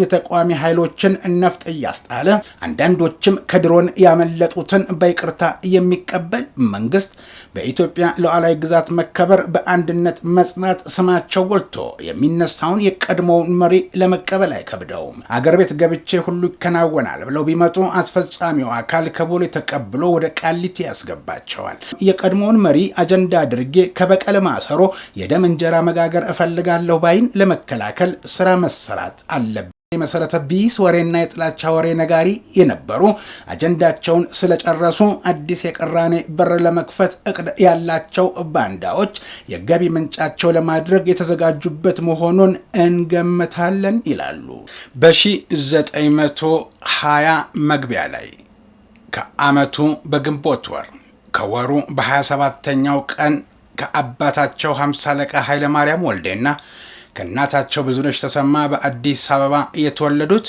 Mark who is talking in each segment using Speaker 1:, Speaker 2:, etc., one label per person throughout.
Speaker 1: የተቋሚ ኃይሎችን ነፍጥ ያስጣለ አንዳንዶችም ከድሮን ያመለጡትን በይቅርታ የሚቀበል መንግስት በኢትዮጵያ ሉዓላዊ ግዛት መከበር በአንድነት መጽናት ስማቸው ወልቶ የሚነሳውን የቀድሞውን መሪ ለመቀበል አይከብደውም። አገር ቤት ገብቼ ሁሉ ይከናወናል ብለው ቢመጡ አስፈጻሚው አካል ከቦሌ ተቀብሎ ወደ ቃሊቲ ያስገባቸዋል። የቀድሞውን መሪ አጀንዳ አድርጌ ከበቀል ማሰሮ የደም እንጀራ መጋገር እፈልጋለሁ ባይን ለመከላከል ስራ መሰራት አለበት። የመሰረተ ቢስ ወሬና የጥላቻ ወሬ ነጋሪ የነበሩ አጀንዳቸውን ስለጨረሱ አዲስ የቅራኔ በር ለመክፈት እቅድ ያላቸው ባንዳዎች የገቢ ምንጫቸው ለማድረግ የተዘጋጁበት መሆኑን እንገምታለን ይላሉ። በ1920 መግቢያ ላይ ከዓመቱ በግንቦት ወር ከወሩ በ27ኛው ቀን ከአባታቸው 50 አለቃ ኃይለ ማርያም ወልዴና ከእናታቸው ብዙነሽ ተሰማ በአዲስ አበባ የተወለዱት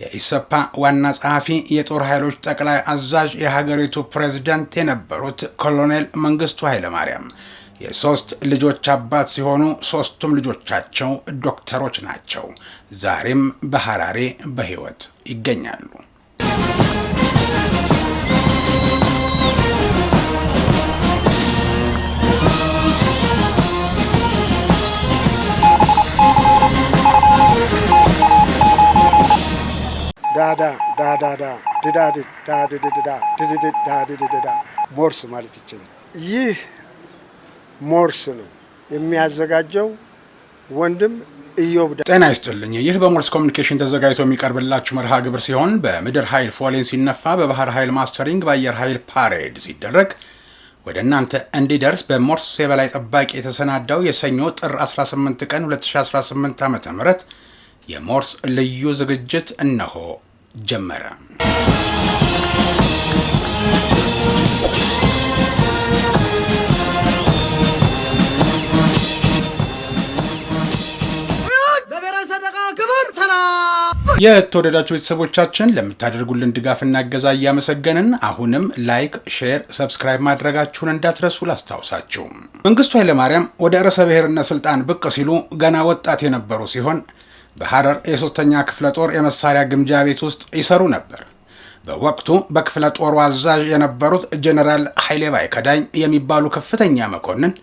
Speaker 1: የኢሰፓ ዋና ጸሐፊ የጦር ኃይሎች ጠቅላይ አዛዥ የሀገሪቱ ፕሬዝዳንት የነበሩት ኮሎኔል መንግስቱ ኃይለ ማርያም የሶስት ልጆች አባት ሲሆኑ ሶስቱም ልጆቻቸው ዶክተሮች ናቸው። ዛሬም በሐራሬ በህይወት ይገኛሉ።
Speaker 2: ሞርስ ማለት ይችላል። ይህ ሞርስ ነው የሚያዘጋጀው ወንድም ኢዮብ።
Speaker 1: ጤና ይስጥልኝ። ይህ በሞርስ ኮሚኒኬሽን ተዘጋጅቶ የሚቀርብላችሁ መርሃ ግብር ሲሆን በምድር ኃይል ፎሌን ሲነፋ፣ በባህር ኃይል ማስተሪንግ፣ በአየር ኃይል ፓሬድ ሲደረግ ወደ እናንተ እንዲደርስ በሞርስ የበላይ ጠባቂ የተሰናዳው የሰኞ ጥር 18 ቀን 2018 ዓ.ም የሞርስ ልዩ ዝግጅት እነሆ ጀመረ። የተወደዳችሁ ቤተሰቦቻችን ለምታደርጉልን ድጋፍና እገዛ እያመሰገንን አሁንም ላይክ፣ ሼር፣ ሰብስክራይብ ማድረጋችሁን እንዳትረሱ ላስታውሳችሁ። መንግስቱ ኃይለ ማርያም ወደ ርዕሰ ብሔርነት ስልጣን ብቅ ሲሉ ገና ወጣት የነበሩ ሲሆን በሐረር የ3ኛ ክፍለ ጦር የመሳሪያ ግምጃ ቤት ውስጥ ይሰሩ ነበር። በወቅቱ በክፍለ ጦሩ አዛዥ የነበሩት ጀነራል ኃይሌ ባይከዳኝ የሚባሉ ከፍተኛ መኮንን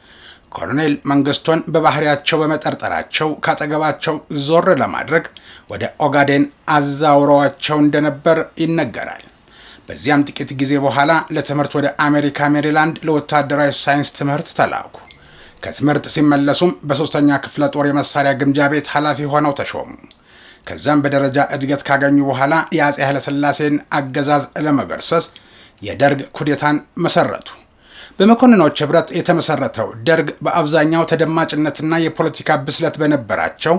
Speaker 1: ኮሎኔል መንግስቱን በባህሪያቸው በመጠርጠራቸው ካጠገባቸው ዞር ለማድረግ ወደ ኦጋዴን አዛውረዋቸው እንደነበር ይነገራል። በዚያም ጥቂት ጊዜ በኋላ ለትምህርት ወደ አሜሪካ ሜሪላንድ ለወታደራዊ ሳይንስ ትምህርት ተላኩ። ከትምህርት ሲመለሱም በ3ኛ ክፍለ ጦር የመሳሪያ ግምጃ ቤት ኃላፊ ሆነው ተሾሙ። ከዛም በደረጃ እድገት ካገኙ በኋላ የአጼ ኃይለ ሥላሴን አገዛዝ ለመገርሰስ የደርግ ኩዴታን መሰረቱ። በመኮንኖች ህብረት የተመሰረተው ደርግ በአብዛኛው ተደማጭነትና የፖለቲካ ብስለት በነበራቸው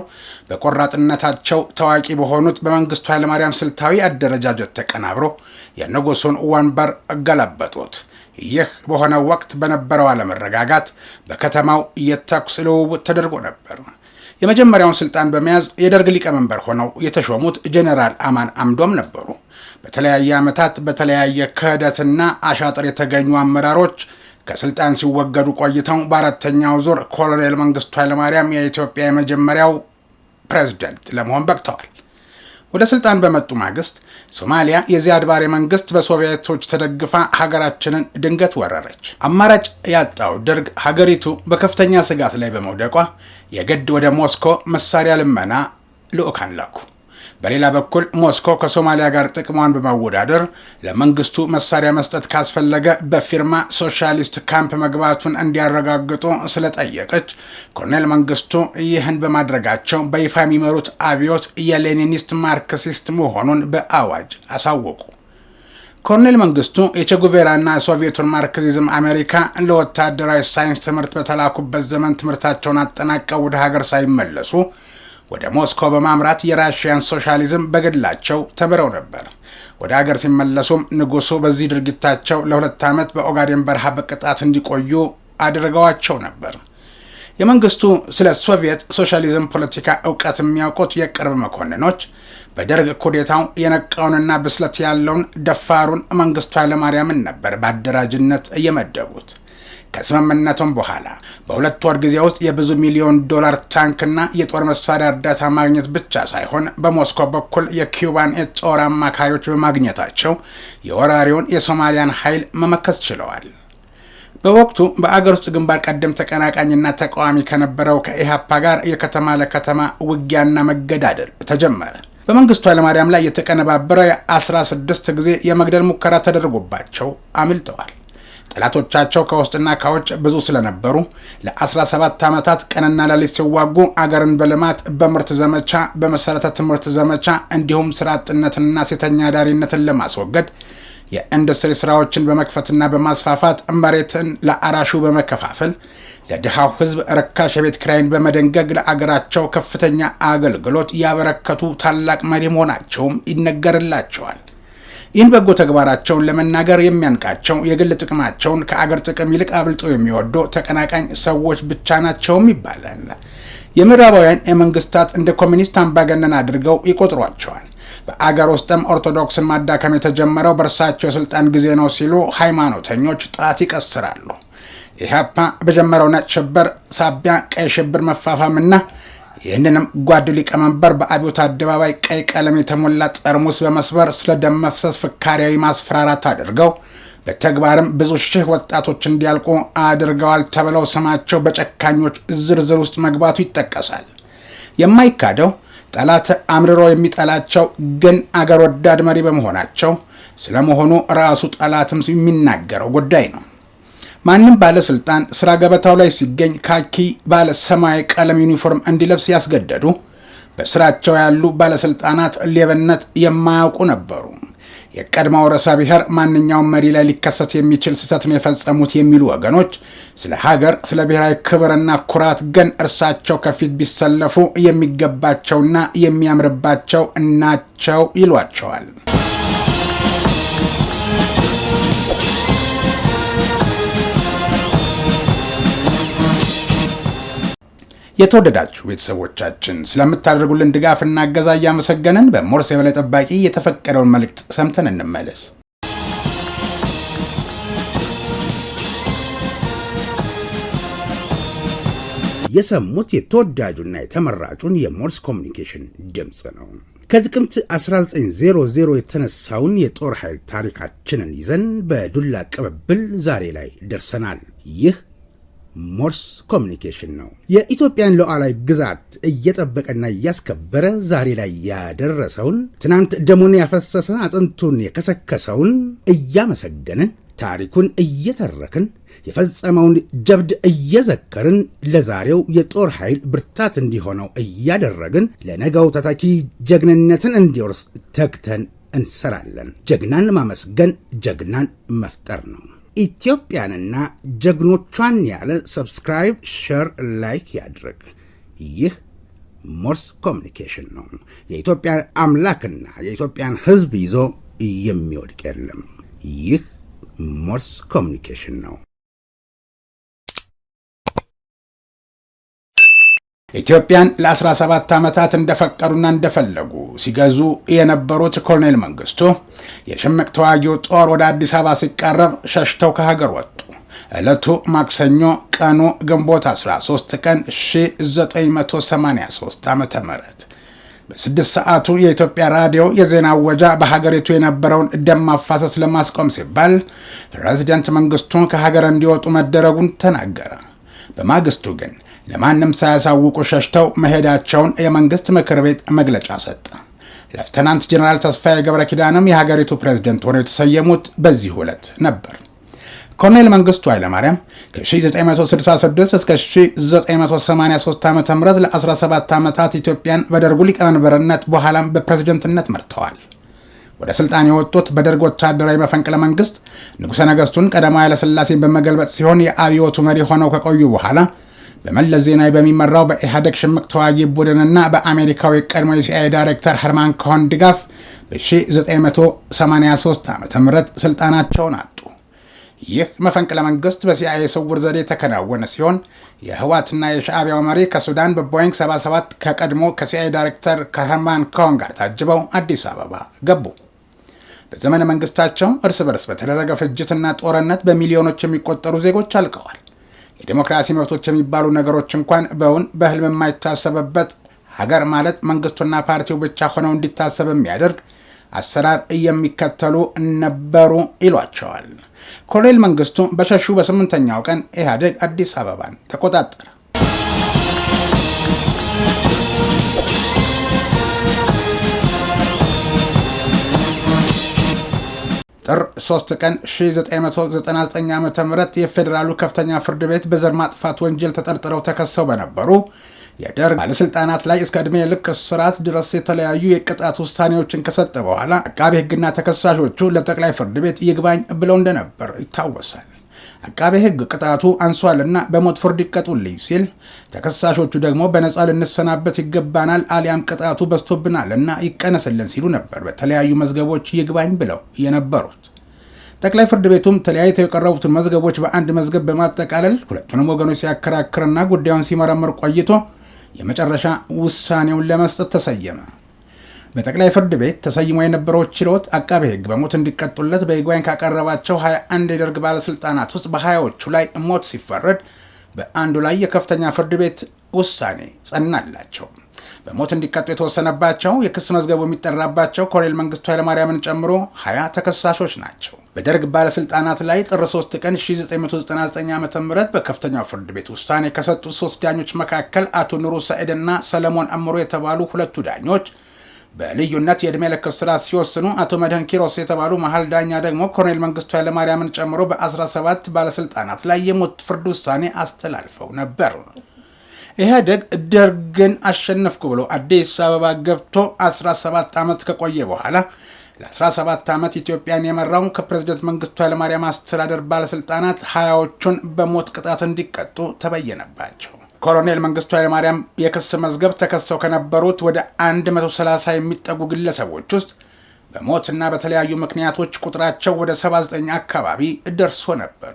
Speaker 1: በቆራጥነታቸው ታዋቂ በሆኑት በመንግስቱ ኃይለ ማርያም ስልታዊ አደረጃጀት ተቀናብሮ የንጉሱን ወንበር ገለበጡት። ይህ በሆነ ወቅት በነበረው አለመረጋጋት በከተማው የተኩስ ልውውጥ ተደርጎ ነበር። የመጀመሪያውን ስልጣን በመያዝ የደርግ ሊቀመንበር ሆነው የተሾሙት ጄኔራል አማን አምዶም ነበሩ። በተለያየ ዓመታት በተለያየ ክህደትና አሻጥር የተገኙ አመራሮች ከስልጣን ሲወገዱ ቆይተው በአራተኛው ዙር ኮሎኔል መንግስቱ ኃይለ ማርያም የኢትዮጵያ የመጀመሪያው ፕሬዝዳንት ለመሆን በቅተዋል። ወደ ስልጣን በመጡ ማግስት ሶማሊያ የዚያድ ባሬ መንግስት በሶቪየቶች ተደግፋ ሀገራችንን ድንገት ወረረች። አማራጭ ያጣው ደርግ ሀገሪቱ በከፍተኛ ስጋት ላይ በመውደቋ የግድ ወደ ሞስኮ መሳሪያ ልመና ልኡካን ላኩ። በሌላ በኩል ሞስኮ ከሶማሊያ ጋር ጥቅሟን በማወዳደር ለመንግስቱ መሳሪያ መስጠት ካስፈለገ በፊርማ ሶሻሊስት ካምፕ መግባቱን እንዲያረጋግጡ ስለጠየቀች ኮሎኔል መንግስቱ ይህን በማድረጋቸው በይፋ የሚመሩት አብዮት የሌኒኒስት ማርክሲስት መሆኑን በአዋጅ አሳወቁ። ኮሎኔል መንግስቱ የቼጉቬራና ሶቪየቱን ማርክሲዝም አሜሪካ ለወታደራዊ ሳይንስ ትምህርት በተላኩበት ዘመን ትምህርታቸውን አጠናቀው ወደ ሀገር ሳይመለሱ ወደ ሞስኮ በማምራት የራሽያን ሶሻሊዝም በግላቸው ተምረው ነበር። ወደ ሀገር ሲመለሱም ንጉሱ በዚህ ድርጊታቸው ለ2 ዓመት በኦጋዴን በረሃ በቅጣት እንዲቆዩ አድርገዋቸው ነበር። የመንግስቱ ስለ ሶቪየት ሶሻሊዝም ፖለቲካ ዕውቀት የሚያውቁት የቅርብ መኮንኖች በደርግ ኩዴታው የነቃውንና ብስለት ያለውን ደፋሩን መንግስቱ ኃይለ ማርያምን ነበር በአደራጅነት እየመደቡት። ከስምምነቱም በኋላ በሁለት ወር ጊዜ ውስጥ የብዙ ሚሊዮን ዶላር ታንክና የጦር መሳሪያ እርዳታ ማግኘት ብቻ ሳይሆን በሞስኮ በኩል የኪዩባን የጦር አማካሪዎች በማግኘታቸው የወራሪውን የሶማሊያን ኃይል መመከት ችለዋል። በወቅቱ በአገር ውስጥ ግንባር ቀደም ተቀናቃኝና ተቃዋሚ ከነበረው ከኢሃፓ ጋር የከተማ ለከተማ ውጊያና መገዳደል ተጀመረ። በመንግስቱ ኃይለማርያም ላይ የተቀነባበረ የ16 ጊዜ የመግደል ሙከራ ተደርጎባቸው አምልጠዋል። ጠላቶቻቸው ከውስጥና ከውጭ ብዙ ስለነበሩ ለ17 ዓመታት ቀንና ሌሊት ሲዋጉ አገርን በልማት በምርት ዘመቻ፣ በመሰረተ ትምህርት ዘመቻ እንዲሁም ስራ አጥነትንና ሴተኛ አዳሪነትን ለማስወገድ የኢንዱስትሪ ስራዎችን በመክፈትና በማስፋፋት መሬትን ለአራሹ በመከፋፈል ለድሃው ህዝብ ርካሽ የቤት ኪራይን በመደንገግ ለአገራቸው ከፍተኛ አገልግሎት ያበረከቱ ታላቅ መሪ መሆናቸውም ይነገርላቸዋል። ይህን በጎ ተግባራቸውን ለመናገር የሚያንቃቸው የግል ጥቅማቸውን ከአገር ጥቅም ይልቅ አብልጦ የሚወዱ ተቀናቃኝ ሰዎች ብቻ ናቸውም ይባላል። የምዕራባውያን የመንግስታት እንደ ኮሚኒስት አምባገነን አድርገው ይቆጥሯቸዋል። በአገር ውስጥም ኦርቶዶክስን ማዳከም የተጀመረው በእርሳቸው የስልጣን ጊዜ ነው ሲሉ ሃይማኖተኞች ጣት ይቀስራሉ። ኢህአፓ በጀመረው ነጭ ሽብር ሳቢያ ቀይ ሽብር መፋፋምና ይህንንም ጓድ ሊቀመንበር በአብዮት አደባባይ ቀይ ቀለም የተሞላ ጠርሙስ በመስበር ስለ ደም መፍሰስ ፍካሪያዊ ማስፈራራት አድርገው በተግባርም ብዙ ሺህ ወጣቶች እንዲያልቁ አድርገዋል ተብለው ስማቸው በጨካኞች ዝርዝር ውስጥ መግባቱ ይጠቀሳል። የማይካደው ጠላት አምርሮ የሚጠላቸው ግን አገር ወዳድ መሪ በመሆናቸው ስለመሆኑ ራሱ ጠላትም የሚናገረው ጉዳይ ነው። ማንም ባለስልጣን ስራ ገበታው ላይ ሲገኝ ካኪ ባለ ሰማያዊ ቀለም ዩኒፎርም እንዲለብስ ያስገደዱ በስራቸው ያሉ ባለስልጣናት ሌብነት የማያውቁ ነበሩ። የቀድሞው ርዕሰ ብሔር ማንኛውም መሪ ላይ ሊከሰት የሚችል ስህተትን የፈጸሙት የሚሉ ወገኖች ስለ ሀገር ስለ ብሔራዊ ክብርና ኩራት ግን እርሳቸው ከፊት ቢሰለፉ የሚገባቸውና የሚያምርባቸው ናቸው ይሏቸዋል። የተወደዳችሁ ቤተሰቦቻችን ስለምታደርጉልን ድጋፍና እገዛ እያመሰገንን በሞርስ የበላይ ጠባቂ የተፈቀደውን መልእክት ሰምተን እንመለስ።
Speaker 3: የሰሙት የተወዳጁና የተመራጩን የሞርስ ኮሚኒኬሽን ድምጽ ነው። ከጥቅምት 1900 የተነሳውን የጦር ኃይል ታሪካችንን ይዘን በዱላ ቅብብል ዛሬ ላይ ደርሰናል። ይህ ሞርስ ኮሚኒኬሽን ነው። የኢትዮጵያን ሉዓላዊ ግዛት እየጠበቀና እያስከበረ ዛሬ ላይ ያደረሰውን ትናንት ደሙን ያፈሰሰ አጥንቱን የከሰከሰውን እያመሰገንን ታሪኩን እየተረክን የፈጸመውን ጀብድ እየዘከርን ለዛሬው የጦር ኃይል ብርታት እንዲሆነው እያደረግን ለነገው ተተኪ ጀግንነትን እንዲወርስ ተግተን እንሰራለን። ጀግናን ማመስገን ጀግናን መፍጠር ነው። ኢትዮጵያንና ጀግኖቿን ያለ ሰብስክራይብ፣ ሼር፣ ላይክ ያድርግ። ይህ ሞርስ ኮሚኒኬሽን ነው። የኢትዮጵያ አምላክና የኢትዮጵያን ሕዝብ ይዞ የሚወድቅ የለም። ይህ ሞርስ ኮሚኒኬሽን ነው።
Speaker 1: ኢትዮጵያን ለ17 ዓመታት እንደፈቀዱና እንደፈለጉ ሲገዙ የነበሩት ኮሎኔል መንግስቱ የሽምቅ ተዋጊው ጦር ወደ አዲስ አበባ ሲቃረብ ሸሽተው ከሀገር ወጡ። ዕለቱ ማክሰኞ ቀኑ ግንቦት 13 ቀን 1983 ዓመተ ምህረት በ6 ሰዓቱ የኢትዮጵያ ራዲዮ የዜና ወጃ በሀገሪቱ የነበረውን ደም ማፋሰስ ለማስቆም ሲባል ፕሬዝዳንት መንግስቱ ከሀገር እንዲወጡ መደረጉን ተናገረ። በማግስቱ ግን ለማንም ሳያሳውቁ ሸሽተው መሄዳቸውን የመንግስት ምክር ቤት መግለጫ ሰጠ። ሌፍተናንት ጀነራል ተስፋዬ ገብረ ኪዳንም የሀገሪቱ ፕሬዝዳንት ሆነው የተሰየሙት በዚህ ዕለት ነበር። ኮሎኔል መንግስቱ ኃይለማርያም ከ1966 እስከ 1983 ዓ.ም ለ17 ዓመታት ኢትዮጵያን በደርጉ ሊቀመንበርነት በኋላም በፕሬዝዳንትነት መርተዋል። ወደ ስልጣን የወጡት በደርግ ወታደራዊ መፈንቅለ መንግስት ንጉሠ ነገሥቱን ቀዳማዊ ኃይለ ሥላሴን በመገልበጥ ሲሆን የአብዮቱ መሪ ሆነው ከቆዩ በኋላ በመለስ ዜናዊ በሚመራው በኢህአዴግ ሽምቅ ተዋጊ ቡድንና በአሜሪካዊ ቀድሞ የሲአይኤ ዳይሬክተር ሄርማን ኮሄን ድጋፍ በ1983 ዓ.ም ስልጣናቸውን አጡ። ይህ መፈንቅለ መንግስት በሲአይኤ ስውር ዘዴ የተከናወነ ሲሆን የህወሓትና የሻዕቢያው መሪ ከሱዳን በቦይንግ 77 ከቀድሞ ከሲአይኤ ዳይሬክተር ከሄርማን ኮሄን ጋር ታጅበው አዲስ አበባ ገቡ። በዘመነ መንግስታቸው እርስ በርስ በተደረገ ፍጅትና ጦርነት በሚሊዮኖች የሚቆጠሩ ዜጎች አልቀዋል። የዲሞክራሲ መብቶች የሚባሉ ነገሮች እንኳን በህልም የማይታሰብበት ሀገር ማለት መንግስቱና ፓርቲው ብቻ ሆነው እንዲታሰብ የሚያደርግ አሰራር የሚከተሉ ነበሩ ይሏቸዋል። ኮሎኔል መንግስቱ በሸሹ በ8ኛው ቀን ኢህአዴግ አዲስ አበባን ተቆጣጠረ። ጥር 3 ቀን 1999 ዓ.ም የፌዴራሉ ከፍተኛ ፍርድ ቤት በዘር ማጥፋት ወንጀል ተጠርጥረው ተከሰው በነበሩ የደርግ ባለስልጣናት ላይ እስከ ዕድሜ ልክ እስራት ድረስ የተለያዩ የቅጣት ውሳኔዎችን ከሰጠ በኋላ አቃቤ ሕግና ተከሳሾቹ ለጠቅላይ ፍርድ ቤት ይግባኝ ብለው እንደነበር ይታወሳል። አቃቤ ሕግ ቅጣቱ አንሷልና በሞት ፍርድ ይቀጡልኝ ሲል፣ ተከሳሾቹ ደግሞ በነጻ ልንሰናበት ይገባናል አሊያም ቅጣቱ በዝቶብናልና ይቀነስልን ሲሉ ነበር በተለያዩ መዝገቦች ይግባኝ ብለው የነበሩት። ጠቅላይ ፍርድ ቤቱም ተለያይተው የቀረቡትን መዝገቦች በአንድ መዝገብ በማጠቃለል ሁለቱንም ወገኖች ሲያከራክርና ጉዳዩን ሲመረምር ቆይቶ የመጨረሻ ውሳኔውን ለመስጠት ተሰየመ። በጠቅላይ ፍርድ ቤት ተሰይሞ የነበረው ችሎት አቃቤ ሕግ በሞት እንዲቀጡለት በይግባኝ ካቀረባቸው 21 የደርግ ባለስልጣናት ውስጥ በ20ዎቹ ላይ ሞት ሲፈረድ በአንዱ ላይ የከፍተኛ ፍርድ ቤት ውሳኔ ጸናላቸው። በሞት እንዲቀጡ የተወሰነባቸው የክስ መዝገቡ የሚጠራባቸው ኮሎኔል መንግስቱ ኃይለማርያምን ጨምሮ 20 ተከሳሾች ናቸው። በደርግ ባለስልጣናት ላይ ጥር 3 ቀን 1999 ዓ.ም በከፍተኛው ፍርድ ቤት ውሳኔ ከሰጡት 3 ዳኞች መካከል አቶ ኑሩ ሰዒድና ሰለሞን አምሮ የተባሉ ሁለቱ ዳኞች በልዩነት የዕድሜ ልክ እስራት ሲወስኑ፣ አቶ መድህን ኪሮስ የተባሉ መሀል ዳኛ ደግሞ ኮሎኔል መንግስቱ ኃይለማርያምን ጨምሮ በ17 ባለስልጣናት ላይ የሞት ፍርድ ውሳኔ አስተላልፈው ነበር። ኢህአዴግ ደርግን አሸነፍኩ ብሎ አዲስ አበባ ገብቶ 17 ዓመት ከቆየ በኋላ ለ17 ዓመት ኢትዮጵያን የመራው ከፕሬዝዳንት መንግስቱ ኃይለማርያም አስተዳደር ባለስልጣናት 20ዎቹን በሞት ቅጣት እንዲቀጡ ተበየነባቸው። ኮሎኔል መንግስቱ ኃይለማርያም የክስ መዝገብ ተከሰው ከነበሩት ወደ 130 የሚጠጉ ግለሰቦች ውስጥ በሞትና በተለያዩ ምክንያቶች ቁጥራቸው ወደ 79 አካባቢ ደርሶ ነበር።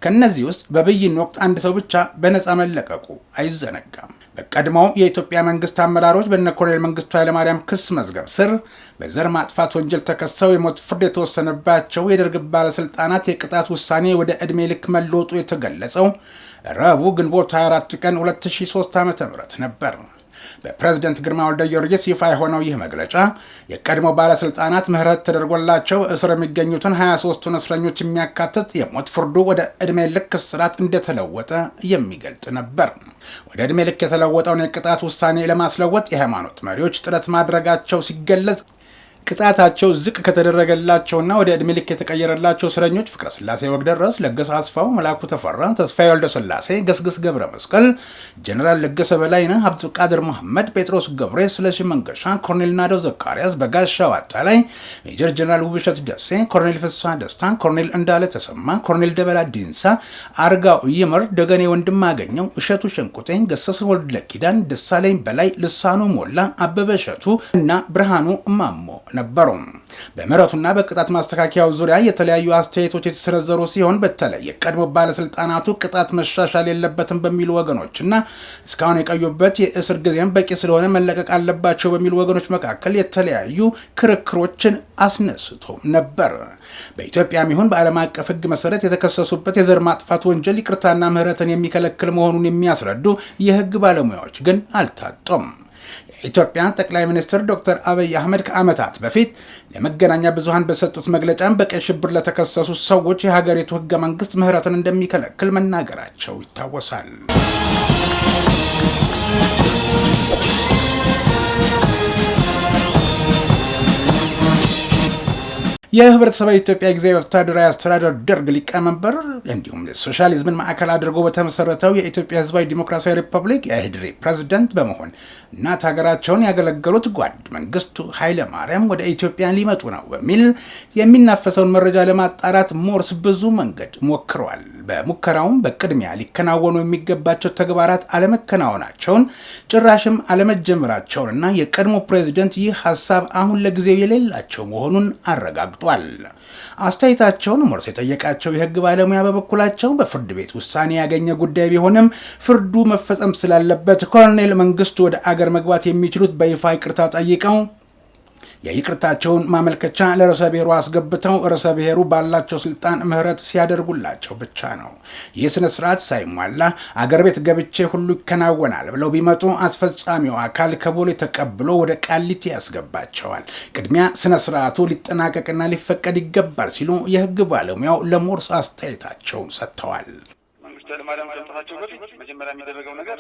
Speaker 1: ከነዚህ ውስጥ በብይን ወቅት አንድ ሰው ብቻ በነፃ መለቀቁ አይዘነጋም። በቀድሞው የኢትዮጵያ መንግስት አመራሮች በነ ኮሎኔል መንግስቱ ኃይለማርያም ክስ መዝገብ ስር በዘር ማጥፋት ወንጀል ተከሰው የሞት ፍርድ የተወሰነባቸው የደርግ ባለስልጣናት የቅጣት ውሳኔ ወደ ዕድሜ ልክ መለወጡ የተገለጸው ረቡዕ ግንቦት 24 ቀን 2003 ዓ.ም ነበር። በፕሬዝዳንት ግርማ ወልደ ጊዮርጊስ ይፋ የሆነው ይህ መግለጫ የቀድሞ ባለስልጣናት ምህረት ተደርጎላቸው እስር የሚገኙትን 23ቱን እስረኞች የሚያካትት የሞት ፍርዱ ወደ ዕድሜ ልክ እስራት እንደተለወጠ የሚገልጽ ነበር። ወደ ዕድሜ ልክ የተለወጠውን የቅጣት ውሳኔ ለማስለወጥ የሃይማኖት መሪዎች ጥረት ማድረጋቸው ሲገለጽ፣ ቅጣታቸው ዝቅ ከተደረገላቸውና ወደ ዕድሜ ልክ የተቀየረላቸው እስረኞች ፍቅረ ስላሴ ወግደረስ፣ ለገሰ አስፋው፣ መላኩ ተፈራ፣ ተስፋዬ ወልደ ስላሴ፣ ገስግስ ገብረ መስቀል፣ ጀነራል ለገሰ በላይነህ፣ አብዱልቃድር መሐመድ፣ ጴጥሮስ ገብሬ፣ ስለሺ መንገሻ፣ ኮሎኔል ናደው ዘካሪያስ፣ በጋሻው አታላይ፣ ሜጀር ጀነራል ውብሸት ደሴ፣ ኮሎኔል ፍስሐ ደስታ፣ ኮሎኔል እንዳለ ተሰማ፣ ኮሎኔል ደበላ ዲንሳ፣ አርጋው ይመር፣ ደገኔ ወንድማገኘው፣ እሸቱ ሸንቁጤ፣ ገሰሰ ወልደ ኪዳን፣ ደሳለኝ በላይ፣ ልሳኑ ሞላ፣ አበበ እሸቱ እና ብርሃኑ ማሞ ነበሩ። በምህረቱና በቅጣት ማስተካከያው ዙሪያ የተለያዩ አስተያየቶች የተሰነዘሩ ሲሆን በተለይ የቀድሞ ባለስልጣናቱ ቅጣት መሻሻል የለበትም በሚሉ ወገኖችና እስካሁን የቆዩበት የእስር ጊዜም በቂ ስለሆነ መለቀቅ አለባቸው በሚሉ ወገኖች መካከል የተለያዩ ክርክሮችን አስነስቶ ነበር። በኢትዮጵያም ይሁን በዓለም አቀፍ ሕግ መሰረት የተከሰሱበት የዘር ማጥፋት ወንጀል ይቅርታና ምህረትን የሚከለክል መሆኑን የሚያስረዱ የሕግ ባለሙያዎች ግን አልታጡም። የኢትዮጵያ ጠቅላይ ሚኒስትር ዶክተር አብይ አህመድ ከዓመታት በፊት ለመገናኛ ብዙሃን በሰጡት መግለጫም በቀይ ሽብር ለተከሰሱ ሰዎች የሀገሪቱ ሕገ መንግስት ምህረትን እንደሚከለክል መናገራቸው ይታወሳል። የህብረተሰባዊ ኢትዮጵያ ጊዜያዊ ወታደራዊ አስተዳደር ደርግ ሊቀመንበር እንዲሁም ሶሻሊዝምን ማዕከል አድርጎ በተመሰረተው የኢትዮጵያ ህዝባዊ ዲሞክራሲያዊ ሪፐብሊክ የኢህዴሪ ፕሬዝዳንት በመሆን እናት ሀገራቸውን ያገለገሉት ጓድ መንግስቱ ኃይለማርያም ወደ ኢትዮጵያ ሊመጡ ነው በሚል የሚናፈሰውን መረጃ ለማጣራት ሞርስ ብዙ መንገድ ሞክረዋል። በሙከራውም በቅድሚያ ሊከናወኑ የሚገባቸው ተግባራት አለመከናወናቸውን፣ ጭራሽም አለመጀመራቸውንና የቀድሞ ፕሬዝዳንት ይህ ሀሳብ አሁን ለጊዜው የሌላቸው መሆኑን አረጋግጧል። አስተያየታቸውን ሞርስ የጠየቃቸው የህግ ባለሙያ በበኩላቸው በፍርድ ቤት ውሳኔ ያገኘ ጉዳይ ቢሆንም ፍርዱ መፈጸም ስላለበት ኮሎኔል መንግስቱ ወደ አገር መግባት የሚችሉት በይፋ ይቅርታ ጠይቀው የይቅርታቸውን ማመልከቻ ለርዕሰ ብሔሩ አስገብተው ርዕሰ ብሔሩ ባላቸው ስልጣን ምህረት ሲያደርጉላቸው ብቻ ነው። ይህ ስነ ስርዓት ሳይሟላ አገር ቤት ገብቼ ሁሉ ይከናወናል ብለው ቢመጡ አስፈጻሚው አካል ከቦሌ ተቀብሎ ወደ ቃሊቲ ያስገባቸዋል። ቅድሚያ ስነ ስርዓቱ ሊጠናቀቅና ሊፈቀድ ይገባል ሲሉ የህግ ባለሙያው ለሞርስ አስተያየታቸውን ሰጥተዋል።
Speaker 4: መንግስቱ ኃይለማርያም ከመምጣታቸው በፊት መጀመሪያ የሚደረገው ነገር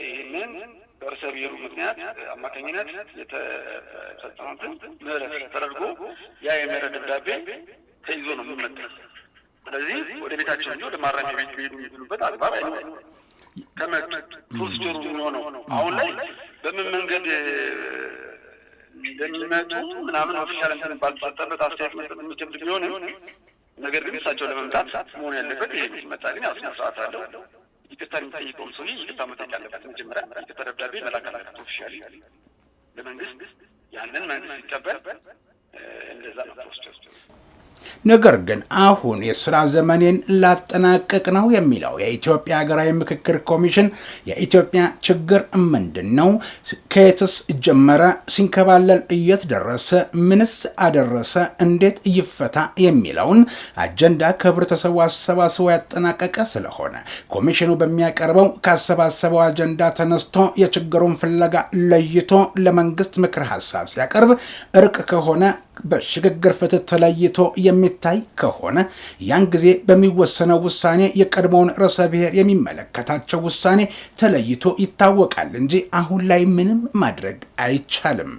Speaker 4: ይህንን በርዕሰ ብሔሩ ምክንያት አማካኝነት የተፈጸሙትን ምህረት ተደርጎ ያ የምህረት ደብዳቤ ተይዞ ነው የሚመጣው። ስለዚህ ወደ ቤታቸው እንጂ ወደ ማረሚያ ቤት ሄዱ የሚሉበት አግባብ አይኖርም። ከመጡ ፕሮሲጀሩ የሚሆነው አሁን ላይ በምን መንገድ እንደሚመጡ ምናምን ኦፊሻል እንትን ባልተሰጠበት አስተያየት መስጠት የሚከብድ ቢሆንም ነገር ግን እሳቸው ለመምጣት መሆን ያለበት ይሄ ሲመጣ ግን ያው ስነ ስርዓት አለው። ይቅርታ የሚጠይቀውም ሰውዬ ይቅርታ መጠየቅ ያለበት መጀመሪያ ይቅርታ ደብዳቤ መላክ አለበት ኦፊሻሊ ለመንግስት። ያንን መንግስት ሲቀበል እንደዛ ነው ፕሮሲጀር።
Speaker 1: ነገር ግን አሁን የስራ ዘመኔን ላጠናቀቅ ነው የሚለው የኢትዮጵያ ሀገራዊ ምክክር ኮሚሽን የኢትዮጵያ ችግር ምንድነው? ከየትስ ጀመረ? ሲንከባለል እየት ደረሰ? ምንስ አደረሰ? እንዴት ይፈታ? የሚለውን አጀንዳ ከህብረተሰቡ አሰባስቦ ያጠናቀቀ ስለሆነ ኮሚሽኑ በሚያቀርበው ካሰባሰበው አጀንዳ ተነስቶ የችግሩን ፍለጋ ለይቶ ለመንግስት ምክር ሀሳብ ሲያቀርብ እርቅ ከሆነ በሽግግር ፍትህ ተለይቶ የሚታይ ከሆነ ያን ጊዜ በሚወሰነው ውሳኔ የቀድሞውን ርዕሰ ብሔር የሚመለከታቸው ውሳኔ ተለይቶ ይታወቃል እንጂ አሁን ላይ ምንም ማድረግ አይቻልም።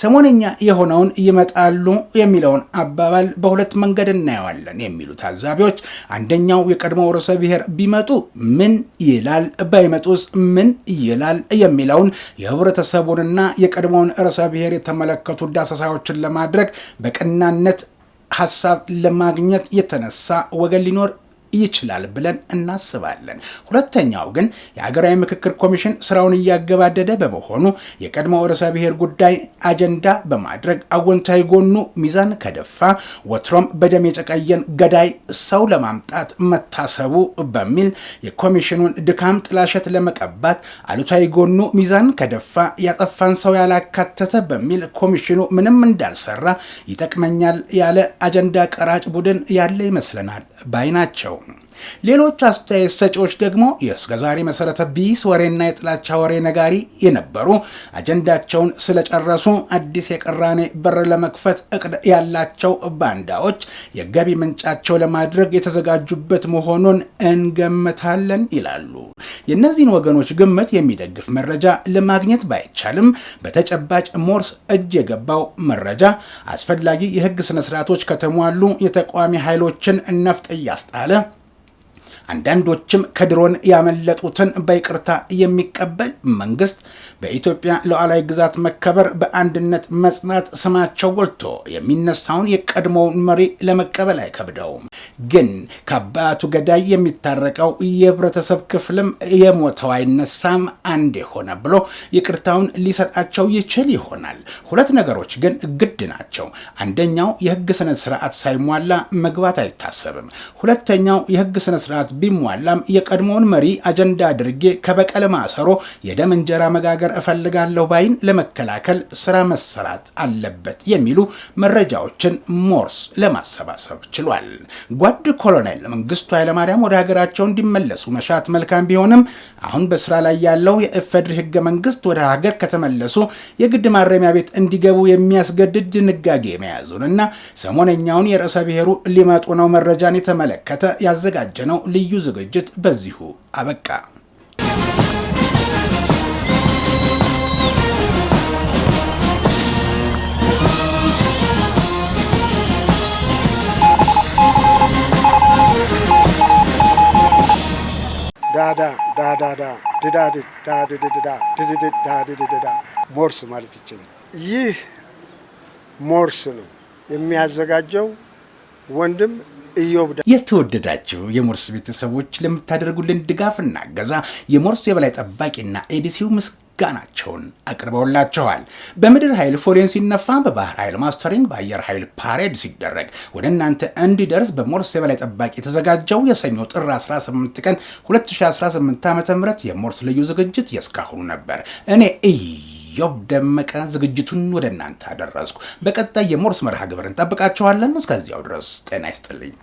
Speaker 1: ሰሞነኛ የሆነውን ይመጣሉ የሚለውን አባባል በሁለት መንገድ እናየዋለን የሚሉ ታዛቢዎች አንደኛው የቀድሞው ርዕሰ ብሔር ቢመጡ ምን ይላል፣ ባይመጡስ ምን ይላል የሚለውን የህብረተሰቡንና የቀድሞውን ርዕሰ ብሔር የተመለከቱ ዳሰሳዎችን ለማድረግ በቀናነት ሐሳብ ለማግኘት የተነሳ ወገን ሊኖር ይችላል ብለን እናስባለን። ሁለተኛው ግን የሀገራዊ ምክክር ኮሚሽን ስራውን እያገባደደ በመሆኑ የቀድሞው ርዕሰ ብሔር ጉዳይ አጀንዳ በማድረግ አወንታዊ ጎኑ ሚዛን ከደፋ ወትሮም በደም የጨቀየን ገዳይ ሰው ለማምጣት መታሰቡ በሚል የኮሚሽኑን ድካም ጥላሸት ለመቀባት፣ አሉታዊ ጎኑ ሚዛን ከደፋ ያጠፋን ሰው ያላካተተ በሚል ኮሚሽኑ ምንም እንዳልሰራ ይጠቅመኛል ያለ አጀንዳ ቀራጭ ቡድን ያለ ይመስለናል ባይ ናቸው። ሌሎች አስተያየት ሰጪዎች ደግሞ የእስከዛሬ መሰረተ ቢስ ወሬና የጥላቻ ወሬ ነጋሪ የነበሩ አጀንዳቸውን ስለጨረሱ አዲስ የቅራኔ በር ለመክፈት እቅድ ያላቸው ባንዳዎች የገቢ ምንጫቸው ለማድረግ የተዘጋጁበት መሆኑን እንገምታለን ይላሉ። የእነዚህን ወገኖች ግምት የሚደግፍ መረጃ ለማግኘት ባይቻልም በተጨባጭ ሞርስ እጅ የገባው መረጃ አስፈላጊ የህግ ስነስርዓቶች ከተሟሉ የተቃዋሚ ኃይሎችን ነፍጥ እያስጣለ አንዳንዶችም ከድሮን ያመለጡትን በይቅርታ የሚቀበል መንግስት በኢትዮጵያ ሉዓላዊ ግዛት መከበር በአንድነት መጽናት ስማቸው ጎልቶ የሚነሳውን የቀድሞውን መሪ ለመቀበል አይከብደውም። ግን ከአባቱ ገዳይ የሚታረቀው የህብረተሰብ ክፍልም የሞተው አይነሳም አንድ የሆነ ብሎ ይቅርታውን ሊሰጣቸው ይችል ይሆናል። ሁለት ነገሮች ግን ግድ ናቸው። አንደኛው የህግ ስነ ስርዓት ሳይሟላ መግባት አይታሰብም። ሁለተኛው የህግ ስነ ስርዓት ቢሟላም የቀድሞውን መሪ አጀንዳ አድርጌ ከበቀለ ማሰሮ የደም እንጀራ መጋገር እፈልጋለሁ ባይን ለመከላከል ስራ መሰራት አለበት የሚሉ መረጃዎችን ሞርስ ለማሰባሰብ ችሏል። ጓድ ኮሎኔል መንግስቱ ኃይለማርያም ወደ ሀገራቸው እንዲመለሱ መሻት መልካም ቢሆንም አሁን በስራ ላይ ያለው የኢፌዴሪ ህገ መንግስት ወደ ሀገር ከተመለሱ የግድ ማረሚያ ቤት እንዲገቡ የሚያስገድድ ድንጋጌ መያዙንና ሰሞነኛውን የርዕሰ ብሔሩ ሊመጡ ነው መረጃን የተመለከተ ያዘጋጀነው ልዩ ዝግጅት በዚሁ አበቃ።
Speaker 2: ሞርስ ማለት ይችላል። ይህ ሞርስ ነው የሚያዘጋጀው ወንድም ኢዮብ።
Speaker 1: የተወደዳችሁ የሞርስ ቤተሰቦች ለምታደርጉልን ድጋፍና እገዛ የሞርስ የበላይ ጠባቂና ኤዲሲው ምስጋናቸውን አቅርበውላችኋል። በምድር ኃይል ፎሌን ሲነፋ፣ በባህር ኃይል ማስተሪንግ፣ በአየር ኃይል ፓሬድ ሲደረግ ወደ እናንተ እንዲደርስ በሞርስ የበላይ ጠባቂ የተዘጋጀው የሰኞ ጥር 18 ቀን 2018 ዓ.ም የሞርስ ልዩ ዝግጅት የስካሁኑ ነበር። እኔ ኢዮብ ደመቀ ዝግጅቱን ወደ እናንተ አደረስኩ። በቀጣይ የሞርስ መርሃ ግብርን ጠብቃችኋለን። እስከዚያው ድረስ ጤና ይስጥልኝ።